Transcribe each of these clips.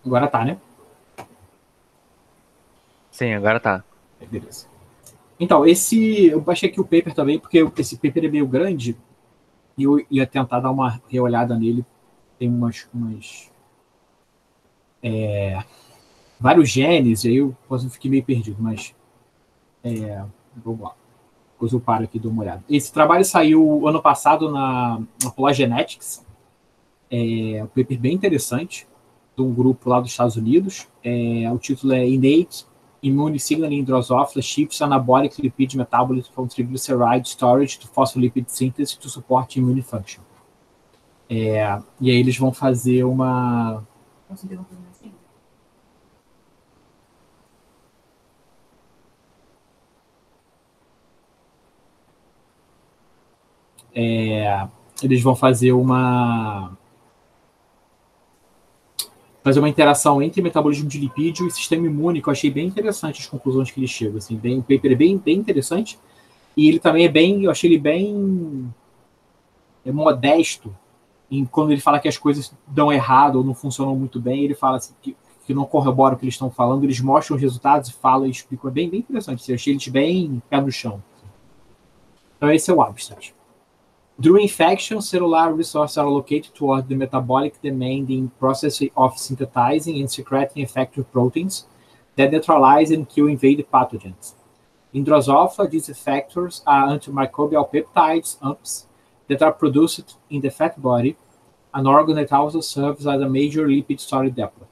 Agora tá, né? Sim, agora tá. Beleza. Então, eu baixei aqui o paper também, porque esse paper é meio grande e eu ia tentar dar uma reolhada nele. Tem vários genes, e aí eu fiquei meio perdido, mas vamos lá. Depois eu paro aqui e dou uma olhada. Esse trabalho saiu ano passado na Polar Genetics. É um paper bem interessante, de um grupo lá dos Estados Unidos. O título é Innate Immune Signaling Drosophila Shifts Anabolic Lipid Metabolism from Triglyceride Storage to Phospholipid Synthesis to Support Immune Function. E aí eles vão fazer uma... Posso interromper assim? Eles vão fazer uma interação entre metabolismo de lipídio e sistema imune, que eu achei bem interessante as conclusões que ele chega. Assim, o paper é bem interessante. E ele também eu achei ele bem modesto quando ele fala que as coisas dão errado ou não funcionam muito bem. Ele fala assim, que não corrobora o que eles estão falando, eles mostram os resultados e falam e explicam. É bem interessante. Assim, eu achei eles bem pé no chão. Então esse é o abstract. During infection, cellular resources are allocated toward the metabolic demanding process of synthesizing and secreting effector proteins that neutralize and kill invasive pathogens. In Drosophila, these effectors are antimicrobial peptides, AMPs, that are produced in the fat body, an organ that also serves as a major lipid storage depot.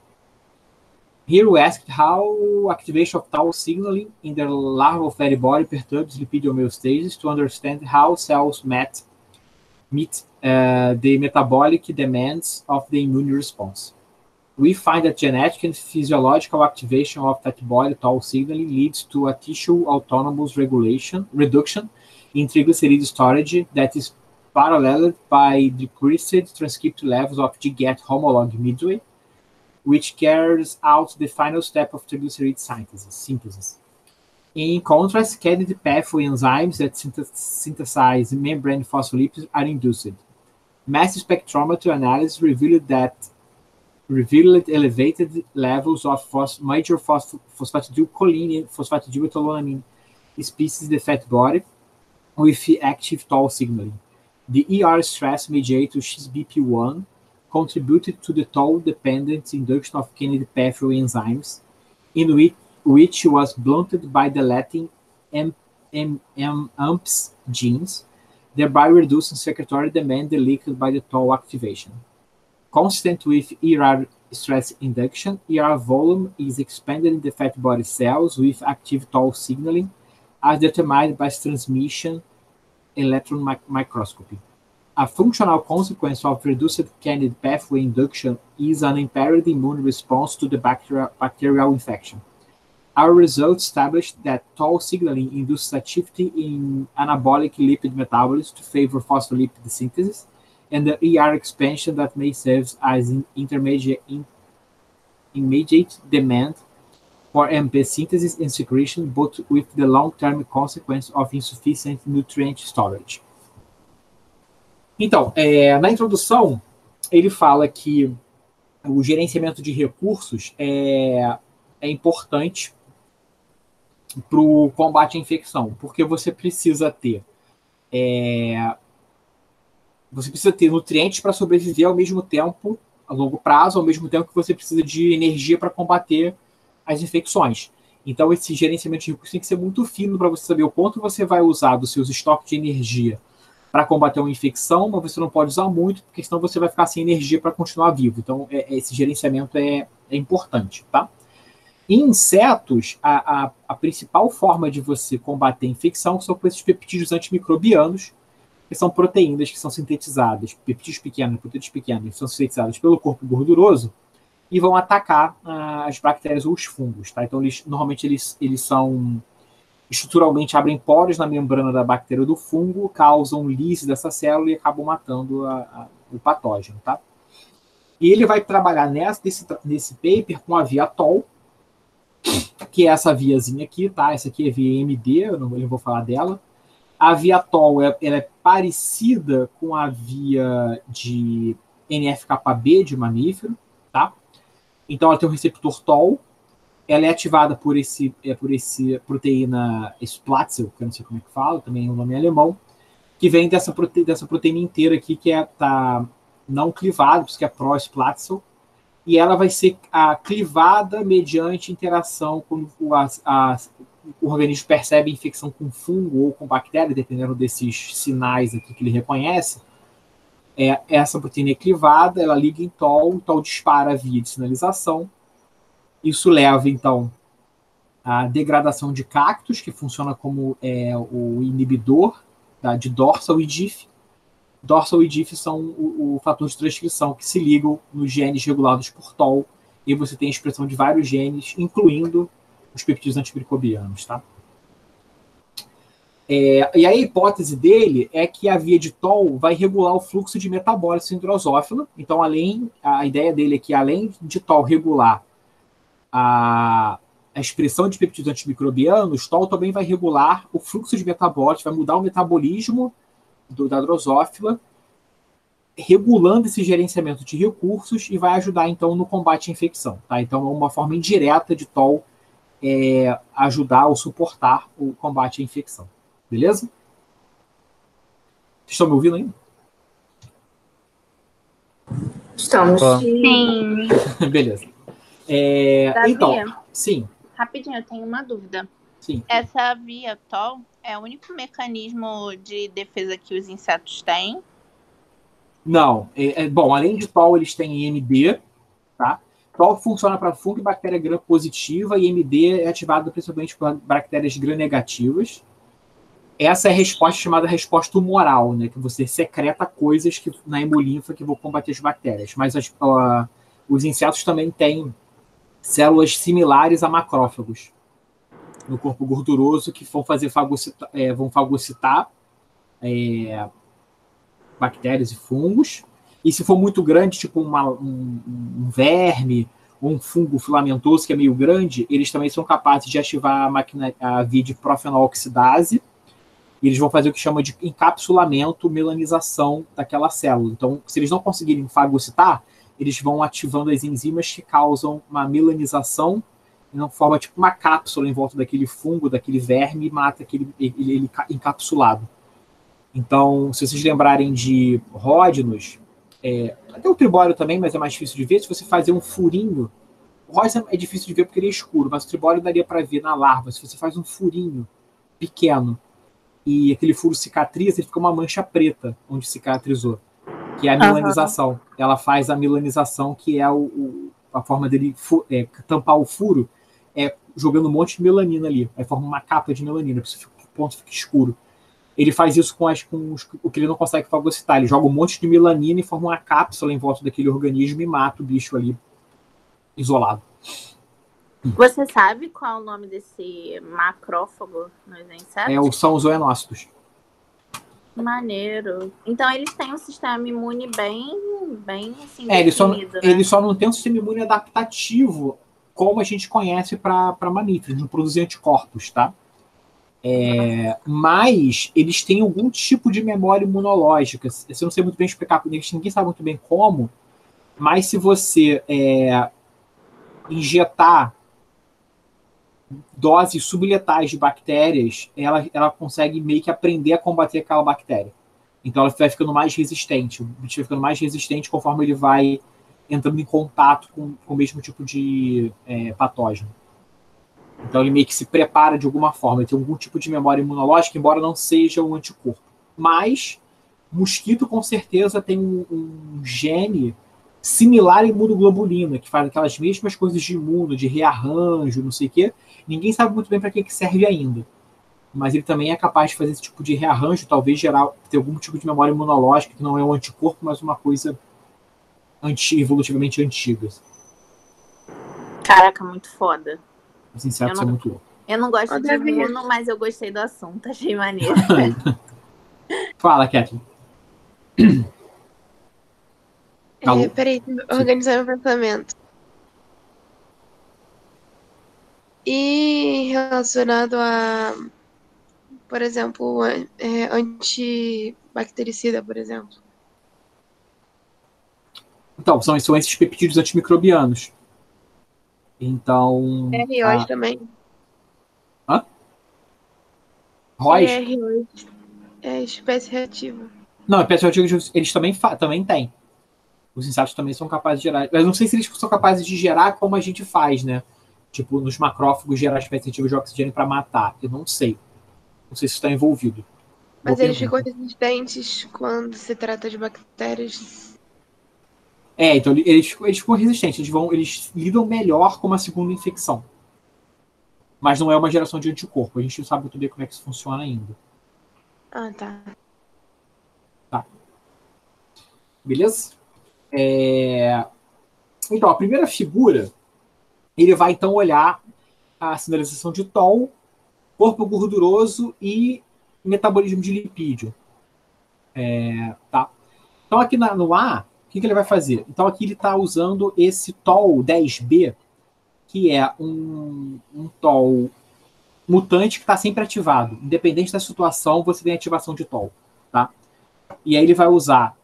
Here we asked how activation of tau signaling in the larval fatty body perturbs lipid homeostasis to understand how cells meet the metabolic demands of the immune response. We find that genetic and physiological activation of fat body tau signaling leads to a tissue autonomous reduction in triglyceride storage that is paralleled by decreased transcript levels of GGAT homolog midway, which carries out the final step of triglyceride synthesis. In contrast, candidate pathway enzymes that synthesize membrane phospholipids are induced. Mass spectrometry analysis revealed elevated levels of major phosphatidylcholine, phosphatidyletolamine species in the fat body with active tau signaling. The ER stress mediator XBP1 contributed to the tau-dependent induction of candidate pathway enzymes, in which was blunted by deleting AMPs genes, thereby reducing secretory demand elicited by the tau activation. Consistent with ER stress induction, ER volume is expanded in the fat body cells with active tau signaling, as determined by transmission electron microscopy. A functional consequence of reduced candidate pathway induction is an impaired immune response to the bacterial infection. Our results established that tau signaling induces a shift in anabolic lipid metabolism to favor phospholipid synthesis, and the ER expansion that may serve as an immediate demand for AMP synthesis and secretion, but with the long-term consequence of insufficient nutrient storage. Então, na introdução, ele fala que o gerenciamento de recursos é importante para o combate à infecção, porque você precisa ter nutrientes para sobreviver ao mesmo tempo, a longo prazo, ao mesmo tempo que você precisa de energia para combater as infecções. Então, esse gerenciamento de recursos tem que ser muito fino para você saber o quanto você vai usar dos seus estoques de energia para combater uma infecção, mas você não pode usar muito, porque senão você vai ficar sem energia para continuar vivo. Então, esse gerenciamento é importante, tá? Em insetos, a principal forma de você combater a infecção são com esses peptídeos antimicrobianos, que são proteínas que são sintetizadas, peptídeos pequenos, que são sintetizadas pelo corpo gorduroso e vão atacar as bactérias ou os fungos, tá? Então, normalmente eles são estruturalmente abrem poros na membrana da bactéria ou do fungo, causam lise dessa célula e acabam matando o patógeno, tá? E ele vai trabalhar nesse paper com a via TOL, que é essa viazinha aqui, tá? Essa aqui é via MD, eu não vou falar dela. A via TOL ela é parecida com a via de NF-κB de mamífero, tá? Então ela tem um receptor Toll, ela é ativada por esse proteína Splatzel, que eu não sei como é que fala, também é um nome alemão, que vem dessa proteína inteira aqui, que tá não clivada, por isso que é pró-Splatzel, e ela vai ser clivada mediante interação quando o organismo percebe infecção com fungo ou com bactéria, dependendo desses sinais aqui que ele reconhece. Essa proteína é clivada, ela liga em Toll, o Toll dispara a via de sinalização. Isso leva, então, à degradação de cactos, que funciona como o inibidor de dorsal e diff. Dorsal e diff são o fator de transcrição que se ligam nos genes regulados por Toll, e você tem a expressão de vários genes, incluindo os peptídeos antimicrobianos, tá? E a hipótese dele é que a via de Toll vai regular o fluxo de metabólitos em drosófila. Então, a ideia dele é que, além de Toll regular a expressão de peptídeos antimicrobianos, Toll também vai regular o fluxo de metabólitos, vai mudar o metabolismo da drosófila, regulando esse gerenciamento de recursos e vai ajudar, então, no combate à infecção. Tá? Então, é uma forma indireta de Toll ajudar ou suportar o combate à infecção. Beleza? Vocês estão me ouvindo ainda? Estamos. Sim. Beleza. Davi, então, sim. Rapidinho, eu tenho uma dúvida. Sim. Essa via Toll é o único mecanismo de defesa que os insetos têm? Não. Bom, além de Toll, eles têm IMD, tá? Toll funciona para fungo e bactéria gram-positiva, e IMD é ativado principalmente por bactérias gram-negativas. Essa é a resposta chamada resposta tumoral, né? Que você secreta coisas na hemolinfa que vão combater as bactérias. Mas os insetos também têm células similares a macrófagos no corpo gorduroso que vão fagocitar bactérias e fungos. E se for muito grande, tipo um verme ou um fungo filamentoso que é meio grande, eles também são capazes de ativar a via de profenol oxidase. E eles vão fazer o que chama de encapsulamento, melanização daquela célula. Então, se eles não conseguirem fagocitar, eles vão ativando as enzimas que causam uma melanização, e forma tipo uma cápsula em volta daquele fungo, daquele verme, e mata ele encapsulado. Então, se vocês lembrarem de ródinos, até o tribólio também, mas é mais difícil de ver, se você fazer um furinho, o ródino é difícil de ver porque ele é escuro, mas o tribólio daria para ver na larva. Se você faz um furinho pequeno, e aquele furo cicatriza, ele fica uma mancha preta onde cicatrizou, que é a melanização. Ela faz a melanização, que é a forma dele tampar o furo, jogando um monte de melanina ali. Aí forma uma capa de melanina, para o ponto fica escuro. Ele faz isso com o que ele não consegue fagocitar. Ele joga um monte de melanina e forma uma cápsula em volta daquele organismo e mata o bicho ali isolado. Você sabe qual é o nome desse macrófago nos insetos? São os zoonócitos. Maneiro. Então eles têm um sistema imune bem assim, definido, né? Ele só não tem um sistema imune adaptativo como a gente conhece para mamíferos, não produzir anticorpos, tá? Mas eles têm algum tipo de memória imunológica. Eu não sei muito bem explicar, porque ninguém sabe muito bem como, mas se você injetar doses subletais de bactérias, ela consegue meio que aprender a combater aquela bactéria. Então ela vai ficando mais resistente. O bicho vai ficando mais resistente conforme ele vai entrando em contato com o mesmo tipo de patógeno. Então ele meio que se prepara de alguma forma. Ele tem algum tipo de memória imunológica, embora não seja um anticorpo. Mas mosquito com certeza tem um gene similar à imunoglobulina, que faz aquelas mesmas coisas de imuno, de rearranjo, não sei o quê. Ninguém sabe muito bem para que serve ainda. Mas ele também é capaz de fazer esse tipo de rearranjo, talvez ter algum tipo de memória imunológica, que não é um anticorpo, mas uma coisa evolutivamente antiga. Caraca, muito foda. Os insetos são muito loucos. Eu não gosto de imuno, mas eu gostei do assunto, achei maneiro. Fala, Kathleen. Peraí, organizando o pensamento. E relacionado a, por exemplo, antibactericida, por exemplo. Então, são esses peptídeos antimicrobianos. Então. R8 também. Hã? ROS? R8 é espécie reativa. Não, espécie reativa eles também têm. Os insetos também são capazes de gerar. Eu não sei se eles são capazes de gerar como a gente faz, né? Tipo, nos macrófagos gerar espécies reativas de oxigênio para matar. Eu não sei. Não sei se está envolvido. Mas Boa eles ficam pergunta. resistentes quando se trata de bactérias. Então eles ficam resistentes. Eles lidam melhor com uma segunda infecção. Mas não é uma geração de anticorpo. A gente não sabe muito bem como é que isso funciona ainda. Ah, tá. Tá. Beleza? Então, a primeira figura, ele vai então olhar a sinalização de Toll, corpo gorduroso e metabolismo de lipídio. Tá? Então, aqui no A, o que ele vai fazer? Então, aqui ele está usando esse Toll 10B, que é um Toll mutante que está sempre ativado. Independente da situação, você tem ativação de Toll. Tá? E aí ele vai usar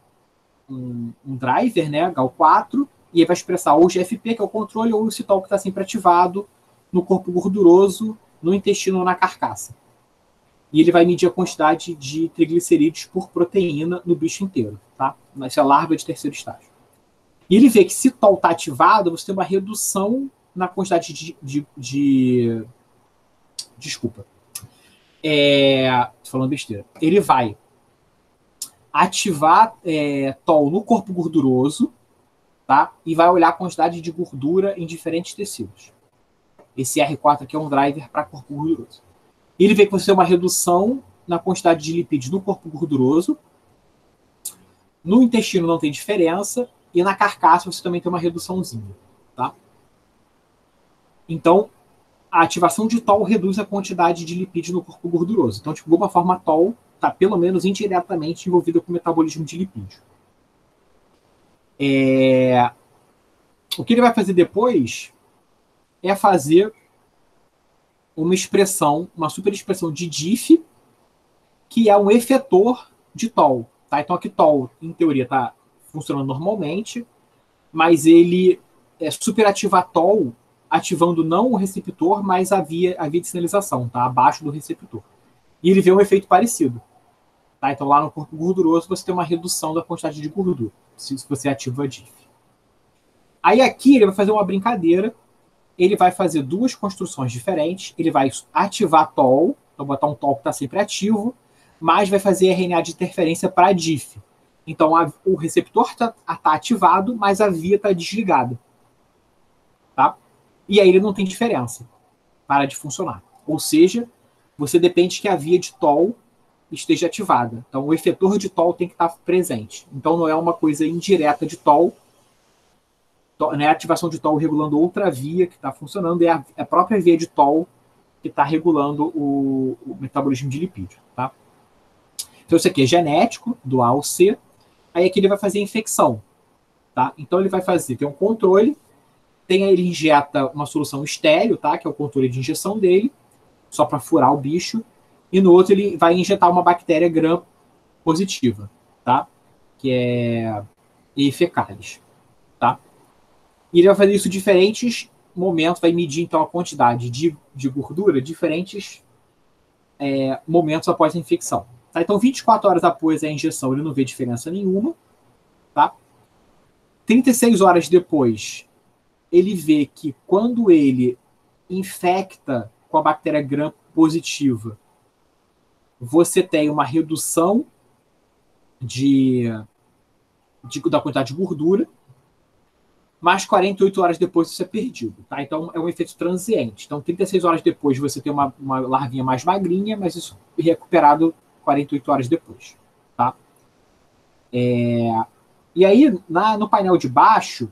um driver, né, GAL4, e aí vai expressar ou o GFP, que é o controle, ou o citol que está sempre ativado no corpo gorduroso, no intestino ou na carcaça. E ele vai medir a quantidade de triglicerídeos por proteína no bicho inteiro, tá? Essa é a larva de terceiro estágio. E ele vê que se TOL está ativado, você tem uma redução na quantidade Desculpa. Tô falando besteira. Ele vai ativar TOL no corpo gorduroso, tá? E vai olhar a quantidade de gordura em diferentes tecidos. Esse R4 aqui é um driver para corpo gorduroso. Ele vê que você tem uma redução na quantidade de lipídios no corpo gorduroso. No intestino não tem diferença. E na carcaça você também tem uma reduçãozinha. Tá? Então, a ativação de TOL reduz a quantidade de lipídio no corpo gorduroso. Então, de alguma forma, a TOL está, pelo menos indiretamente, envolvida com o metabolismo de lipídio. O que ele vai fazer depois é fazer uma superexpressão de DIF, que é um efetor de TOL. Tá? Então, aqui TOL, em teoria, está funcionando normalmente, mas ele superativa a TOL, ativando não o receptor, mas a via de sinalização, tá? Abaixo do receptor. E ele vê um efeito parecido. Tá? Então, lá no corpo gorduroso, você tem uma redução da quantidade de gordura, se você ativa a DIF. Aí aqui ele vai fazer uma brincadeira. Ele vai fazer duas construções diferentes. Ele vai ativar TOL, então botar um TOL que está sempre ativo, mas vai fazer RNA de interferência para DIF. Então o receptor está ativado, mas a via está desligada. Tá? E aí ele não tem diferença. Para de funcionar. Ou seja, você depende que a via de TOL esteja ativada. Então o efetor de TOL tem que estar presente. Então não é uma coisa indireta de TOL, não é a ativação de TOL regulando outra via que está funcionando, é a própria via de TOL que está regulando o metabolismo de lipídio. Tá? Então isso aqui é genético, do A ao C. Aí aqui ele vai fazer infecção. Tá? Então ele vai tem um controle, ele injeta uma solução estéreo, tá? Que é o controle de injeção dele, só para furar o bicho. E no outro ele vai injetar uma bactéria gram positiva, tá? Que é E. fecalis. Tá? E ele vai fazer isso em diferentes momentos, vai medir então a quantidade de gordura, diferentes momentos após a infecção. Tá? Então, 24 horas após a injeção, ele não vê diferença nenhuma. Tá? 36 horas depois, ele vê que quando ele infecta com a bactéria gram positiva, você tem uma redução da quantidade de gordura, mas 48 horas depois isso é perdido. Tá? Então é um efeito transiente. Então 36 horas depois você tem uma larvinha mais magrinha, mas isso é recuperado 48 horas depois. Tá? E aí, no painel de baixo,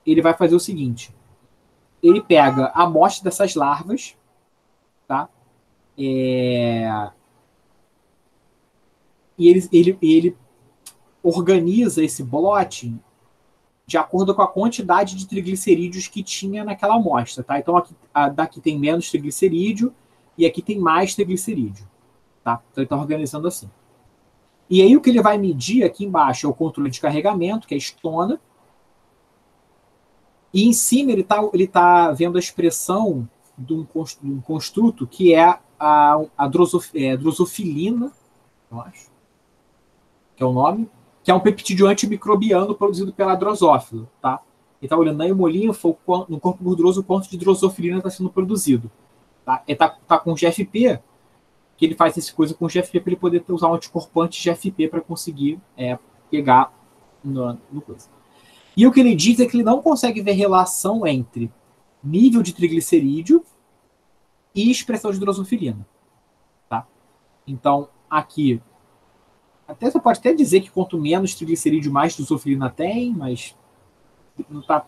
ele vai fazer o seguinte. Ele pega a amostra dessas larvas, tá? E ele organiza esse blotting de acordo com a quantidade de triglicerídeos que tinha naquela amostra. Tá? Então, daqui tem menos triglicerídeo e aqui tem mais triglicerídeo. Tá? Então, ele está organizando assim. E aí, o que ele vai medir aqui embaixo é o controle de carregamento, que é a estona. E em cima ele tá vendo a expressão de um construto que é a drosofilina, eu acho, que é o nome, que é um peptídeo antimicrobiano produzido pela drosófila, tá? Ele está olhando na hemolinfa, no corpo gorduroso, o quanto de drosofilina está sendo produzido. Tá? Ele tá com GFP, que ele faz essa coisa com GFP para ele poder usar um anticorpo anti-GFP para conseguir pegar no coisa. E o que ele diz é que ele não consegue ver relação entre nível de triglicerídeo e expressão de drosofilina. Tá? Então, aqui, até você pode até dizer que quanto menos triglicerídeo, mais drosofilina tem, mas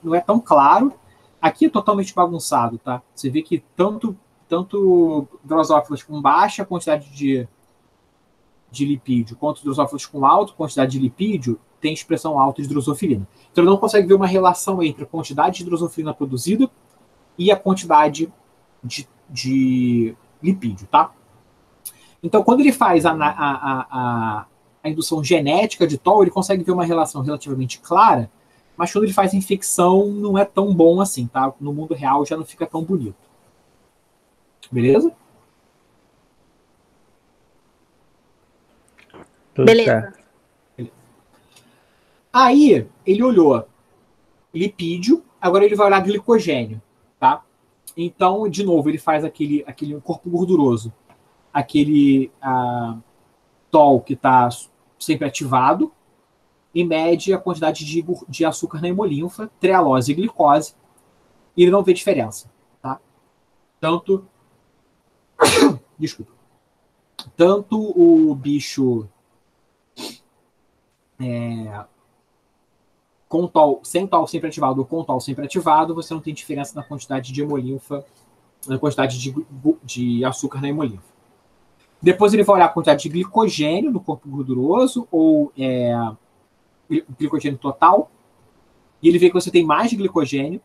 não é tão claro. Aqui é totalmente bagunçado, tá? Você vê que tanto drosófilas com baixa quantidade de lipídio quanto drosófilas com alta quantidade de lipídio tem expressão alta de drosofilina. Então ele não consegue ver uma relação entre a quantidade de drosofilina produzida e a quantidade de lipídio, tá? Então quando ele faz a indução genética de TOL, ele consegue ver uma relação relativamente clara, mas quando ele faz infecção não é tão bom assim, tá? No mundo real já não fica tão bonito. Beleza? Beleza. Aí, ele olhou lipídio, agora ele vai olhar glicogênio, tá? Então, de novo, ele faz aquele corpo gorduroso, aquele TOL que está sempre ativado, e mede a quantidade de açúcar na hemolinfa, trealose e glicose, e ele não vê diferença, tá? Tanto o bicho com TOL, sem TOL sempre ativado ou com TOL sempre ativado, você não tem diferença na quantidade de hemolinfa, na quantidade de açúcar na hemolinfa. Depois ele vai olhar a quantidade de glicogênio no corpo gorduroso, ou glicogênio total, e ele vê que você tem mais glicogênio,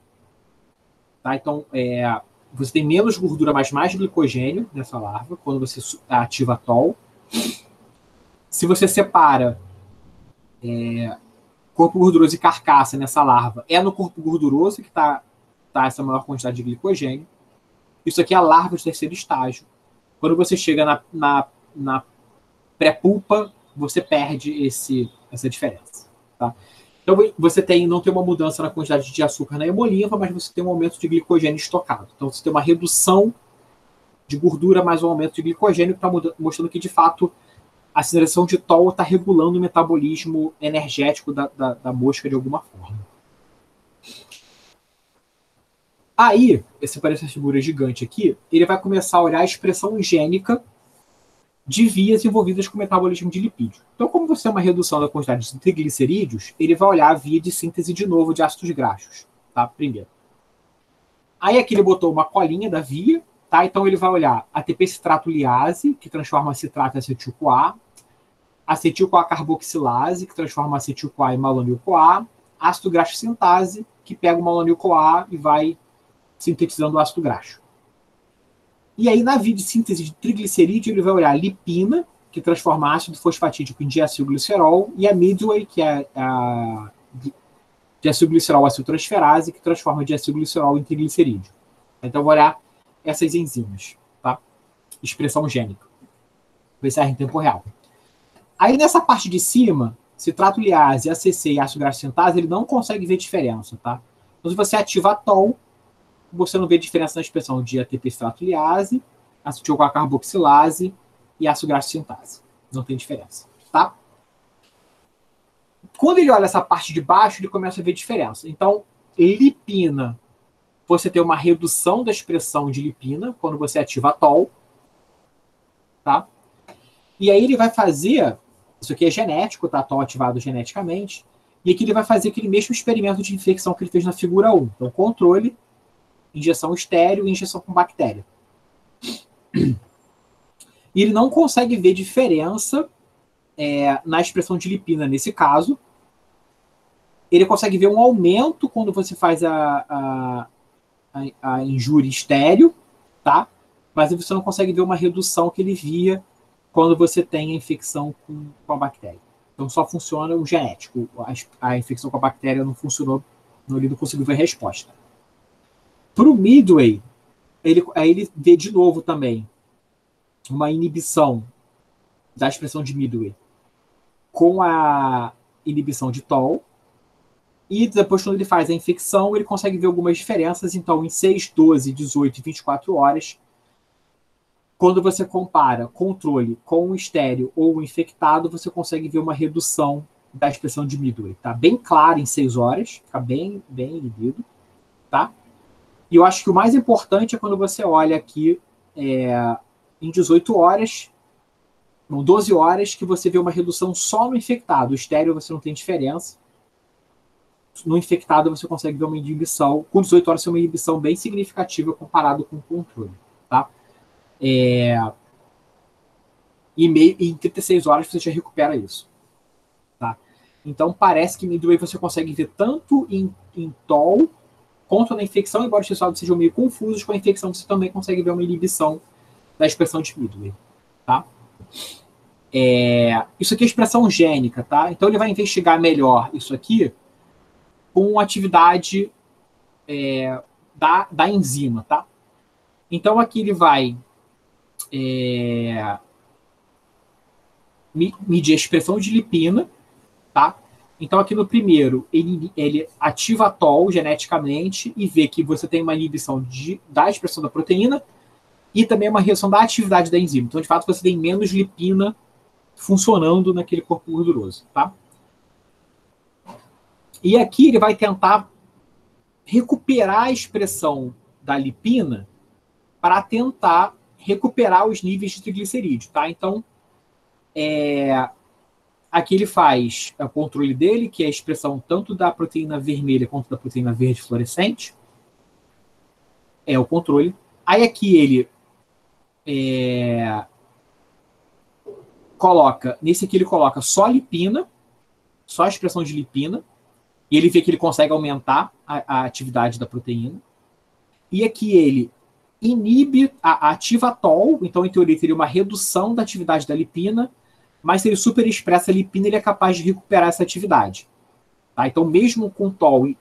tá? Então, você tem menos gordura, mas mais glicogênio nessa larva, quando você ativa a TOL. Se você separa corpo gorduroso e carcaça nessa larva, é no corpo gorduroso que está essa maior quantidade de glicogênio. Isso aqui é a larva de terceiro estágio. Quando você chega na pré-pulpa, você perde essa diferença. Tá? Então, você não tem uma mudança na quantidade de açúcar na hemolinfa, mas você tem um aumento de glicogênio estocado. Então, você tem uma redução de gordura, mais um aumento de glicogênio, que está mostrando que, de fato, a sinalização de TOL está regulando o metabolismo energético da mosca de alguma forma. Aí, parece essa figura gigante aqui, ele vai começar a olhar a expressão gênica de vias envolvidas com o metabolismo de lipídio. Então, como você tem uma redução da quantidade de triglicerídeos, ele vai olhar a via de síntese de novo de ácidos graxos, tá? Primeiro. Aí aqui ele botou uma colinha da via, tá? Então ele vai olhar ATP citrato liase, que transforma citrato em acetil-CoA, acetil-CoA carboxilase, que transforma acetil-CoA em malonil-CoA, ácido graxo sintase, que pega o malonil-CoA e vai sintetizando o ácido graxo. E aí, na via de síntese de triglicerídeo, ele vai olhar a lipina, que transforma ácido fosfatídico em diacilglicerol, e a midway, que é a diacilglicerol aciltransferase, que transforma diacilglicerol em triglicerídeo. Então, eu vou olhar essas enzimas, tá? Expressão gênica. PCR em tempo real. Aí, nessa parte de cima, citrato liase, ACC e ácido graxo sintase, ele não consegue ver diferença, tá? Então, se você ativa a TOL, você não vê diferença na expressão de ATP citrato liase, acetil-CoA carboxilase e ácido graxo sintase. Não tem diferença, tá? Quando ele olha essa parte de baixo, ele começa a ver diferença. Então, lipina, você tem uma redução da expressão de lipina quando você ativa a TOL, tá? E aí ele vai fazer, isso aqui é genético, tá? TOL ativado geneticamente, e aqui ele vai fazer aquele mesmo experimento de infecção que ele fez na figura 1. Então, controle, injeção estéreo e injeção com bactéria. E ele não consegue ver diferença na expressão de lipina nesse caso. Ele consegue ver um aumento quando você faz a injúria estéreo, tá? Mas você não consegue ver uma redução que ele via quando você tem a infecção com a bactéria. Então só funciona o genético. A infecção com a bactéria não funcionou Ele não conseguiu ver a resposta. Para o Midway, aí ele vê de novo também uma inibição da expressão de Midway com a inibição de Toll. E depois, quando ele faz a infecção, ele consegue ver algumas diferenças. Então, em 6, 12, 18 e 24 horas, quando você compara controle com o estéreo ou o infectado, você consegue ver uma redução da expressão de Midway. Tá bem claro em 6 horas, fica bem inibido. Tá? E eu acho que o mais importante é quando você olha aqui em 18 horas, não, 12 horas, que você vê uma redução só no infectado. O estéreo você não tem diferença. No infectado você consegue ver uma inibição, com 18 horas, é uma inibição bem significativa comparado com o controle. Tá? E em 36 horas você já recupera isso. Tá? Então parece que Midway você consegue ver tanto em Toll quanto na infecção, embora os resultados sejam meio confusos, com a infecção você também consegue ver uma inibição da expressão de Midway. Tá? Isso aqui é expressão gênica. Tá? Então ele vai investigar melhor isso aqui com atividade da enzima. Tá? Então aqui ele vai medir a expressão de lipina. Tá? Então aqui no primeiro ele ativa a Toll geneticamente e vê que você tem uma inibição da expressão da proteína e também uma redução da atividade da enzima. Então de fato você tem menos lipina funcionando naquele corpo gorduroso. Tá? E aqui ele vai tentar recuperar a expressão da lipina para tentar recuperar os níveis de triglicerídeo. Tá? Então, aqui ele faz o controle dele, que é a expressão tanto da proteína vermelha quanto da proteína verde fluorescente. É o controle. Aí aqui ele ele coloca só lipina, só a expressão de lipina, e ele vê que ele consegue aumentar a atividade da proteína. E aqui ele ativa a Toll, então em teoria teria uma redução da atividade da lipina, mas se ele superexpressa a lipina, ele é capaz de recuperar essa atividade. Tá? Então mesmo com Toll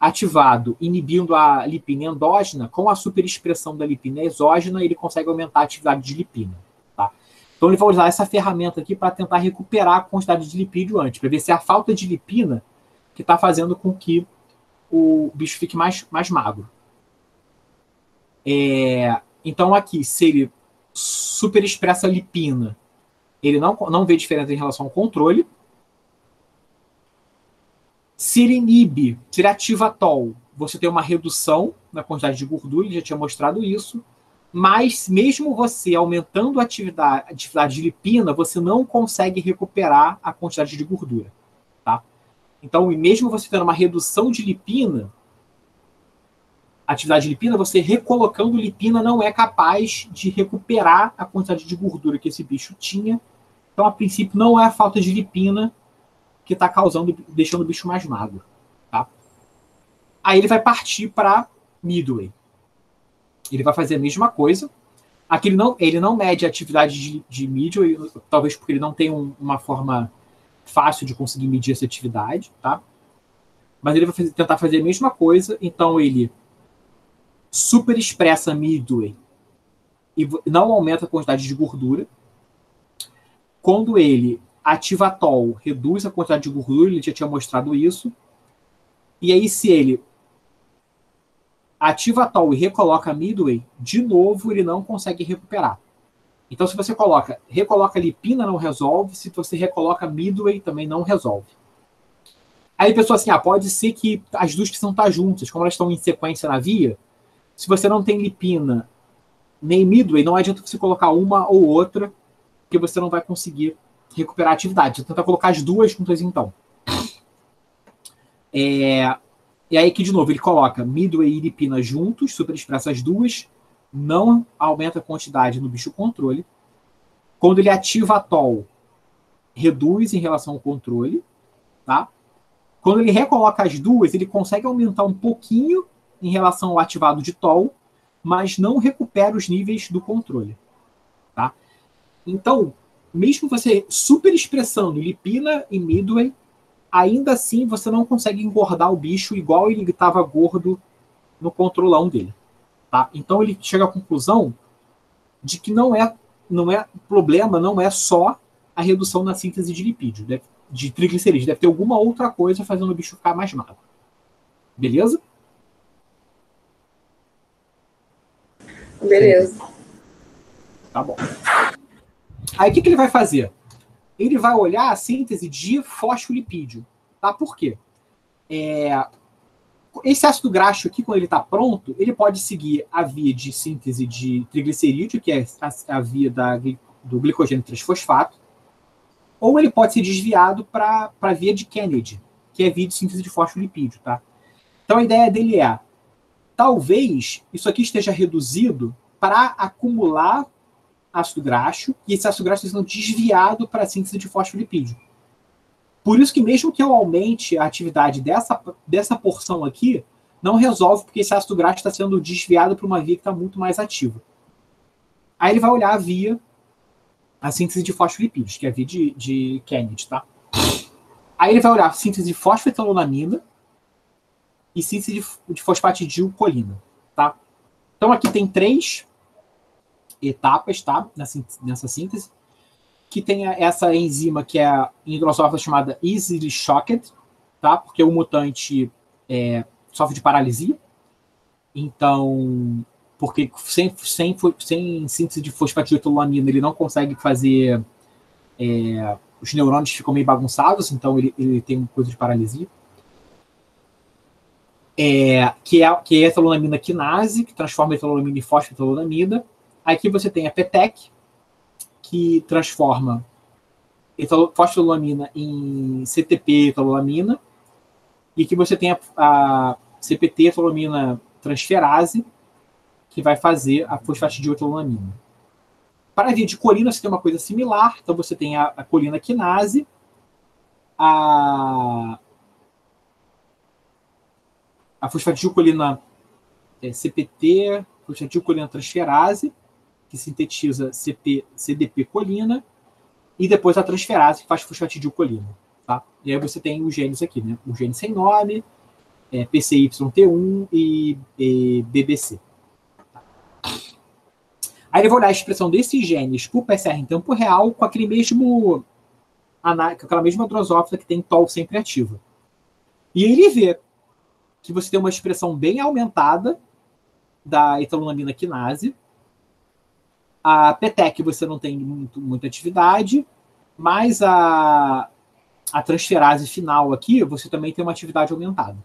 ativado, inibindo a lipina endógena, com a superexpressão da lipina exógena, ele consegue aumentar a atividade de lipina. Tá? Então ele vai usar essa ferramenta aqui para tentar recuperar a quantidade de lipídio antes, para ver se é a falta de lipina que está fazendo com que o bicho fique mais magro. Então aqui, se ele superexpressa a lipina, ele não vê diferença em relação ao controle. Se ele inibe, se ele ativa a Toll, você tem uma redução na quantidade de gordura, ele já tinha mostrado isso, mas mesmo você aumentando a atividade de lipina, você não consegue recuperar a quantidade de gordura. Tá? Então, mesmo você tendo uma redução de lipina, atividade de lipina, você recolocando lipina não é capaz de recuperar a quantidade de gordura que esse bicho tinha. Então, a princípio, não é a falta de lipina que está deixando o bicho mais magro. Tá? Aí ele vai partir para Midway. Ele vai fazer a mesma coisa. Aqui ele não mede a atividade de Midway, talvez porque ele não tem uma forma fácil de conseguir medir essa atividade. Tá? Mas ele vai tentar fazer a mesma coisa. Então ele superexpressa Midway e não aumenta a quantidade de gordura. Quando ele ativa a Toll, reduz a quantidade de gordura, ele já tinha mostrado isso. E aí, se ele ativa a Toll e recoloca a Midway, de novo, ele não consegue recuperar. Então, se você recoloca a lipina, não resolve. Se você recoloca a Midway, também não resolve. Aí a pessoa assim, pode ser que as duas precisam estar juntas, como elas estão em sequência na via. Se você não tem lipina nem Midway, não adianta você colocar uma ou outra, porque você não vai conseguir recuperar a atividade. Você tenta colocar as duas juntas, então. E aí aqui, de novo, ele coloca Midway e lipina juntos, superexpressa as duas, não aumenta a quantidade no bicho controle. Quando ele ativa a Toll, reduz em relação ao controle. Tá? Quando ele recoloca as duas, ele consegue aumentar um pouquinho em relação ao ativado de Toll, mas não recupera os níveis do controle. Tá? Então, mesmo você superexpressando lipina e Midway, ainda assim você não consegue engordar o bicho igual ele estava gordo no controlão dele. Tá? Então ele chega à conclusão de que não é o problema, não é só a redução na síntese de lipídio, de triglicerídeos. Deve ter alguma outra coisa fazendo o bicho ficar mais magro. Beleza? Beleza. Tá bom. Aí o que ele vai fazer? Ele vai olhar a síntese de fosfolipídio. Tá? Por quê? Esse ácido graxo aqui, quando ele está pronto, ele pode seguir a via de síntese de triglicerídeo, que é a via do glicogênio 3-fosfato, ou ele pode ser desviado para a via de Kennedy, que é a via de síntese de fosfolipídio. Tá? Então a ideia dele é, talvez isso aqui esteja reduzido para acumular ácido graxo, e esse ácido graxo está sendo desviado para a síntese de fosfolipídio. Por isso que mesmo que eu aumente a atividade dessa porção aqui, não resolve, porque esse ácido graxo está sendo desviado para uma via que está muito mais ativa. Aí ele vai olhar a síntese de fosfolipídios, que é a via de Kennedy, tá? Aí ele vai olhar a síntese de fosfetalonamina e síntese de fosfatidilcolina, tá? Então aqui tem 3 etapas, tá? Nessa síntese, que tem essa enzima que é em drosófila chamada easily shocked, tá? Porque o mutante sofre de paralisia. Então, porque sem síntese de fosfatidilcolamina ele não consegue fazer... os neurônios ficam meio bagunçados, então ele tem uma coisa de paralisia. Que é a etalonamina quinase, que transforma a etalonamina em fosfetalonamida. Aqui você tem a PTEC, que transforma fosfetolamina em CTP-etalolamina, e que você tem a CPT-etalolamina transferase, que vai fazer a fosfatidiletolamina. Para a via de colina, você tem uma coisa similar, então você tem a colina quinase, a fosfatidilcolina CPT, fosfatidilcolina transferase, que sintetiza CDP-colina, e depois a transferase, que faz fosfatidilcolina. Tá? E aí você tem os genes aqui, né? O gene sem nome, PCYT1 e BBC. Tá? Aí ele vai olhar a expressão desses genes por PCR em tempo real com aquela mesma drosófila que tem TOL sempre ativa. E ele vê que você tem uma expressão bem aumentada da etalonamina quinase. A PTEC você não tem muita atividade, mas a transferase final aqui você também tem uma atividade aumentada.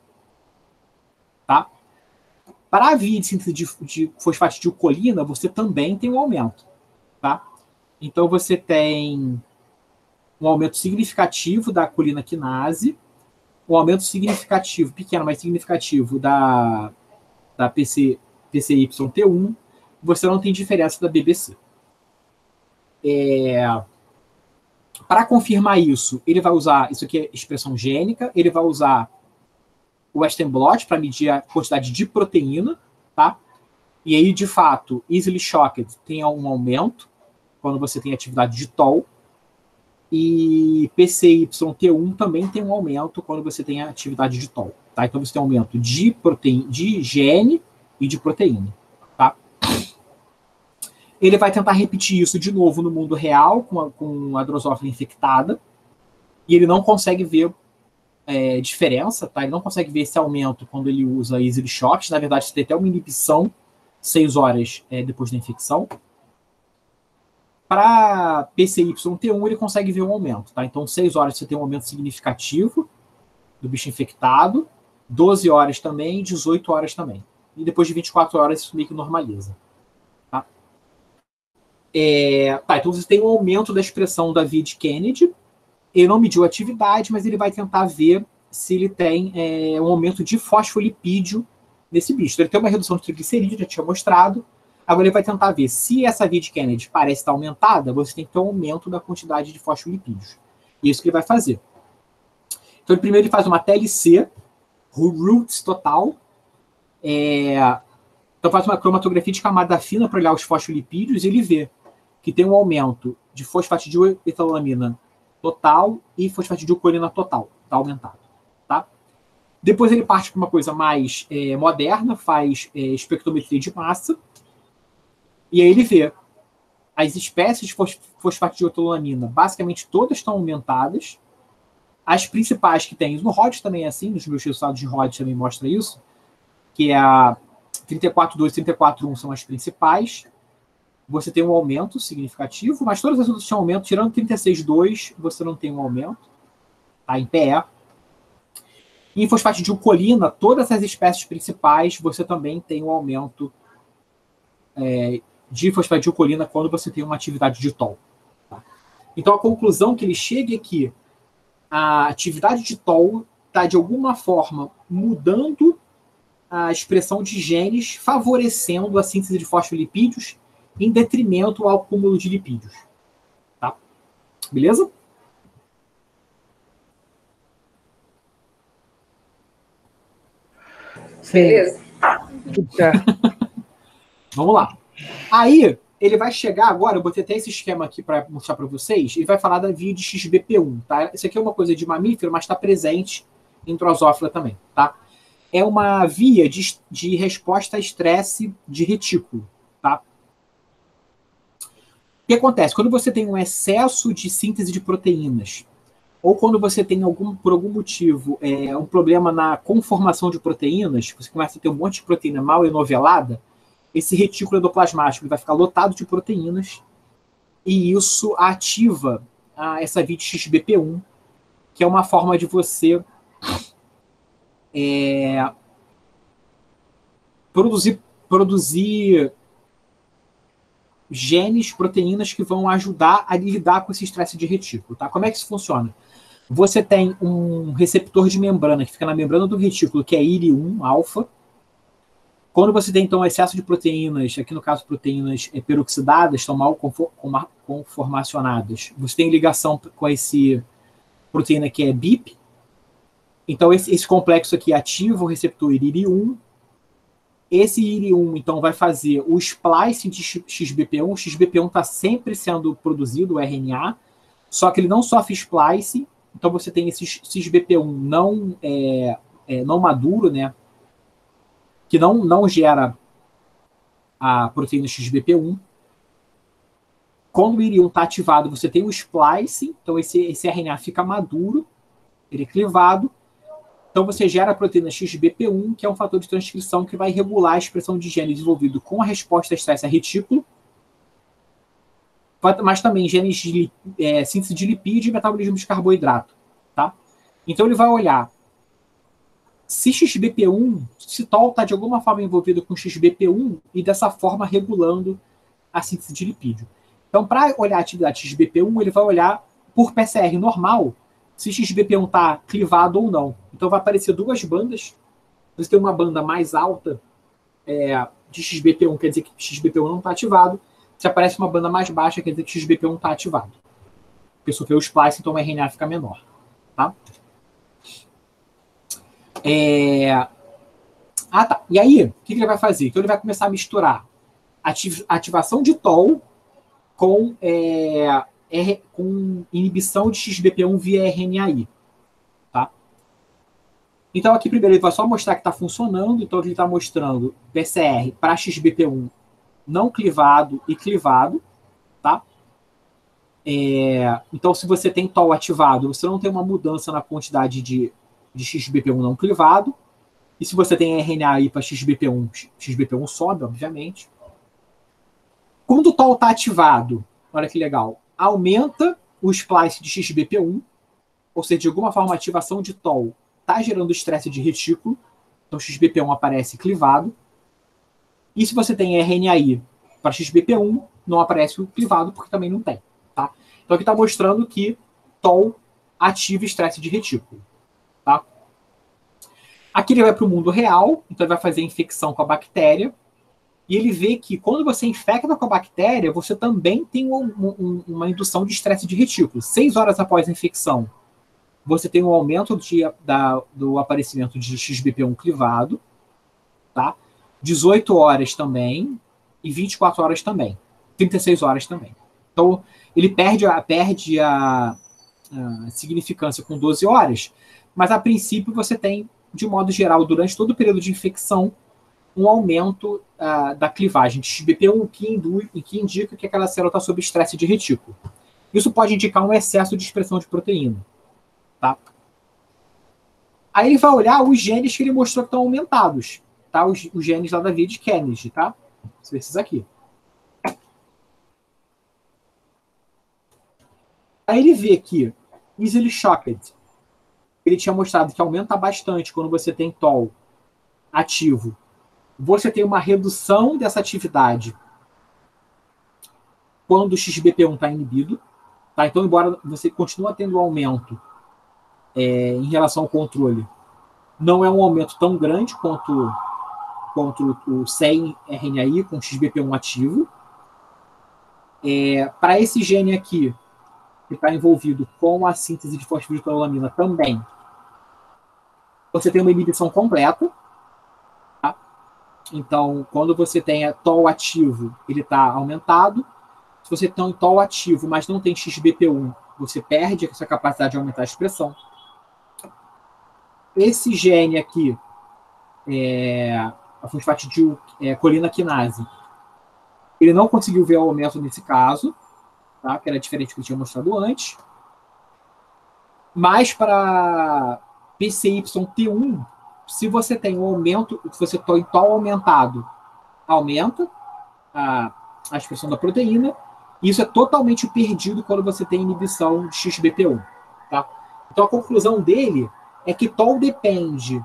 Tá? Para a via de síntese de fosfatidilcolina, você também tem um aumento. Tá? Então você tem um aumento significativo da colina quinase, um aumento significativo, pequeno, mas significativo da PCYT1, você não tem diferença da BBC. Para confirmar isso, ele vai usar, isso aqui é expressão gênica, ele vai usar o Western blot para medir a quantidade de proteína, tá? E aí, de fato, easily shocked tem um aumento quando você tem atividade de TOL, e PCYT1 também tem um aumento quando você tem a atividade de TOL, tá? Então você tem um aumento de gene e de proteína, tá? Ele vai tentar repetir isso de novo no mundo real, com a drosófila infectada, e ele não consegue ver diferença, tá? Ele não consegue ver esse aumento quando ele usa easily shock. Na verdade, você tem até uma inibição 6 horas depois da infecção. Para PCYT1, ele consegue ver um aumento, tá? Então, 6 horas você tem um aumento significativo do bicho infectado, 12 horas também, 18 horas também. E depois de 24 horas, isso meio que normaliza. Tá? Então você tem um aumento da expressão da via de Kennedy. Ele não mediu a atividade, mas ele vai tentar ver se ele tem um aumento de fosfolipídio nesse bicho. Então, ele tem uma redução de triglicerídeo, já tinha mostrado. Agora ele vai tentar ver se essa via de Kennedy parece estar aumentada, você tem que ter um aumento da quantidade de fosfolipídios. E é isso que ele vai fazer. Então, primeiro ele faz uma TLC, roots total. Então faz uma cromatografia de camada fina para olhar os fosfolipídios e ele vê que tem um aumento de fosfatidiletolamina total e fosfatidilcolina total. Está aumentado. Tá? Depois ele parte para uma coisa mais moderna, faz espectrometria de massa, e aí ele vê as espécies de fosfatidilcolinamina, basicamente todas estão aumentadas. As principais que tem, no ROD também é assim, nos meus resultados de ROD também mostra isso, que é a 34.2 e 34.1 são as principais. Você tem um aumento significativo, mas todas as outras têm aumento, tirando 36.2, você não tem um aumento, tá, em PE. Em fosfatidilcolina, todas as espécies principais, você também tem um aumento de fosfatidilcolina quando você tem uma atividade de TOL. Tá? Então, a conclusão que ele chega é que a atividade de TOL está, de alguma forma, mudando a expressão de genes, favorecendo a síntese de fosfolipídios em detrimento ao acúmulo de lipídios. Tá? Beleza? Beleza. Vamos lá. Aí, ele vai chegar agora, eu botei até esse esquema aqui para mostrar para vocês, e vai falar da via de XBP1. Tá? Isso aqui é uma coisa de mamífero, mas está presente em drosófila também. Tá? É uma via de resposta a estresse de retículo. Tá? O que acontece? Quando você tem um excesso de síntese de proteínas, ou quando você tem, por algum motivo, um problema na conformação de proteínas, você começa a ter um monte de proteína mal enovelada, esse retículo endoplasmático vai ficar lotado de proteínas, e isso ativa essa via de XBP1, que é uma forma de você produzir genes, proteínas que vão ajudar a lidar com esse estresse de retículo. Tá? Como é que isso funciona? Você tem um receptor de membrana que fica na membrana do retículo, que é IRI1 alfa. Quando você tem, então, excesso de proteínas, aqui no caso proteínas peroxidadas, estão mal conformacionadas, você tem ligação com esse proteína que é BIP. Então, esse complexo aqui ativa o receptor IRI1. Esse IRI1, então, vai fazer o splicing de XBP1. O XBP1 está sempre sendo produzido, o RNA, só que ele não sofre splicing. Então, você tem esse XBP1 não maduro, né? Que não gera a proteína XBP1. Quando o IRI1 está ativado, você tem o splicing. Então, esse RNA fica maduro, ele é clivado. Então, você gera a proteína XBP1, que é um fator de transcrição que vai regular a expressão de gene desenvolvido com a resposta a estresse a retículo, mas também genes de síntese de lipídio e metabolismo de carboidrato. Tá? Então, ele vai olhar se XBP1, se TOL está de alguma forma envolvido com XBP1 e dessa forma regulando a síntese de lipídio. Então, para olhar a atividade XBP1, ele vai olhar por PCR normal se XBP1 está clivado ou não. Então, vai aparecer duas bandas. Você tem uma banda mais alta de XBP1, quer dizer que XBP1 não está ativado. Se aparece uma banda mais baixa, quer dizer que XBP1 está ativado. Porque sofreu o splice, então o RNA fica menor. Tá? Tá. E aí, o que ele vai fazer? Então, ele vai começar a misturar ativação de TOL com inibição de XBP1 via RNAi. Tá? Então, aqui primeiro ele vai só mostrar que está funcionando. Então, ele está mostrando PCR para XBP1 não clivado e clivado. Tá? Então, se você tem TOL ativado, você não tem uma mudança na quantidade de XBP1 não clivado. E se você tem RNAi para XBP1 sobe, obviamente. Quando o TOL está ativado, olha que legal, aumenta o splice de XBP1, ou seja, de alguma forma a ativação de TOL está gerando estresse de retículo, então XBP1 aparece clivado. E se você tem RNAi para XBP1, não aparece o clivado, porque também não tem. Tá? Então aqui está mostrando que TOL ativa estresse de retículo. Tá? Aqui ele vai para o mundo real, então ele vai fazer a infecção com a bactéria, e ele vê que quando você infecta com a bactéria, você também tem uma indução de estresse de retículo. 6 horas após a infecção, você tem um aumento do aparecimento de XBP1 clivado, tá? 18 horas também, e 24 horas também. 36 horas também. Então, ele perde a significância com 12 horas, mas a princípio você tem, de modo geral, durante todo o período de infecção, um aumento da clivagem de XBP1, que indica que aquela célula está sob estresse de retículo. Isso pode indicar um excesso de expressão de proteína. Tá? Aí ele vai olhar os genes que ele mostrou que estão aumentados. Tá? Os genes lá da via de Kennedy. Tá? São esses aqui. Aí ele vê que easily shocked, ele tinha mostrado que aumenta bastante quando você tem TOL ativo. Você tem uma redução dessa atividade quando o XBP1 está inibido. Tá? Então, embora você continue tendo um aumento em relação ao controle, não é um aumento tão grande quanto o 100 RNAi com XBP1 ativo. Para esse gene aqui, que está envolvido com a síntese de fosfodietilanolamina também, você tem uma inibição completa. Tá? Então, quando você tem TOL ativo, ele está aumentado. Se você tem um TOL ativo, mas não tem XBP1, você perde essa capacidade de aumentar a expressão. Esse gene aqui, a fosfatidilcolina quinase, ele não conseguiu ver o aumento nesse caso, tá? Que era diferente do que eu tinha mostrado antes. Mas para PCYT1, se você tem um aumento, se você tem TOL aumentado, aumenta a expressão da proteína. Isso é totalmente perdido quando você tem inibição de XBP1. Tá? Então, a conclusão dele é que TOL depende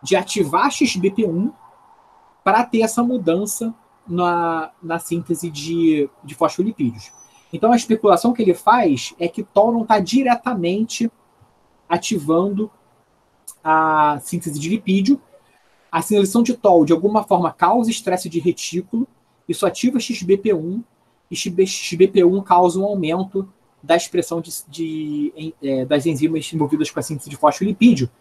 de ativar XBP1 para ter essa mudança na síntese de fosfolipídios. Então, a especulação que ele faz é que TOL não está diretamente ativando a síntese de lipídio. A sinalização de TOL, de alguma forma, causa estresse de retículo. Isso ativa XBP1. E XBP1 causa um aumento da expressão das enzimas envolvidas com a síntese de fosfolipídio,